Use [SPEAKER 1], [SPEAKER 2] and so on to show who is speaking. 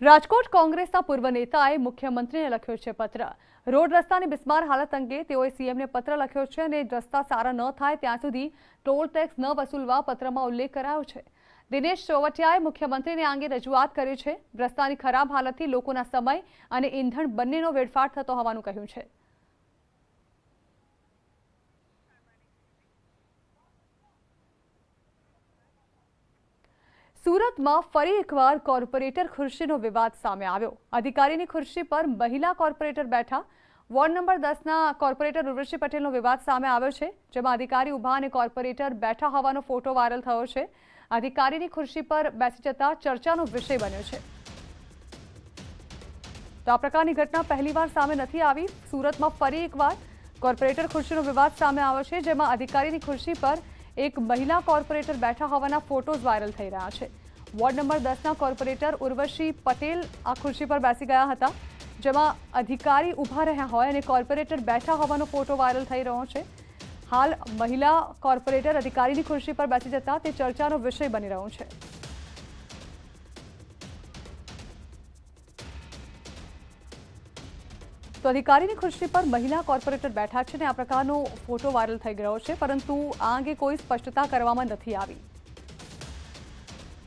[SPEAKER 1] રાજકોટ કોંગ્રેસના પૂર્વ નેતાએ મુખ્યમંત્રીને લખ્યો છે પત્ર। રોડ રસ્તાની બિસ્માર હાલત અંગે તેઓએ સીએમને પત્ર લખ્યો છે અને રસ્તા સારા ન થાય ત્યાં સુધી ટોલ ટેક્સ ન વસૂલવા પત્રમાં ઉલ્લેખ કરાયો છે। દિનેશ ચોવટિયાએ મુખ્યમંત્રીને આ અંગે રજૂઆત કરી છે। રસ્તાની ખરાબ હાલતથી લોકોના સમય અને ઈંધણ બંનેનો વેડફાટ થતો હોવાનું કહ્યું છે। સુરતમાં ફરી એકવાર કોર્પોરેટર ખુરશીનો વિવાદ સામે આવ્યો। અધિકારીની ખુરશી પર મહિલા કોર્પોરેટર બેઠા। વોર્ડ નંબર 10ના કોર્પોરેટર ઉર્વશી પટેલનો વિવાદ સામે આવ્યો છે, જેમાં અધિકારી ઊભા અને કોર્પોરેટર બેઠા હોવાનો ફોટો વાયરલ થયો છે। અધિકારીની ખુરશી પર બેસી જતા ચર્ચાનો વિષય બન્યો છે। તો આ પ્રકારની ઘટના પહેલીવાર સામે નથી આવી। સુરતમાં ફરી એકવાર કોર્પોરેટર ખુરશીનો વિવાદ સામે આવ્યો છે, જેમાં અધિકારીની ખુરશી પર એક મહિલા કોર્પોરેટર બેઠા હોવાના ફોટોઝ વાયરલ થઈ રહ્યા છે। વોર્ડ નંબર 10ના કોર્પોરેટર ઉર્વશી પટેલ આ ખુરશી પર બેસી ગયા હતા, જેમાં અધિકારી ઊભા રહ્યા હોય અને કોર્પોરેટર બેઠા હોવાનો ફોટો વાયરલ થઈ રહ્યો છે। હાલ મહિલા કોર્પોરેટર અધિકારીની ખુરશી પર બેસી જતા તે ચર્ચાનો વિષય બની રહ્યો છે। તો અધિકારીની ખુરશી પર મહિલા કોર્પોરેટર બેઠા છે અને આ પ્રકારનો ફોટો વાયરલ થઈ ગયો છે, પરંતુ આ અંગે કોઈ સ્પષ્ટતા કરવામાં નથી આવી।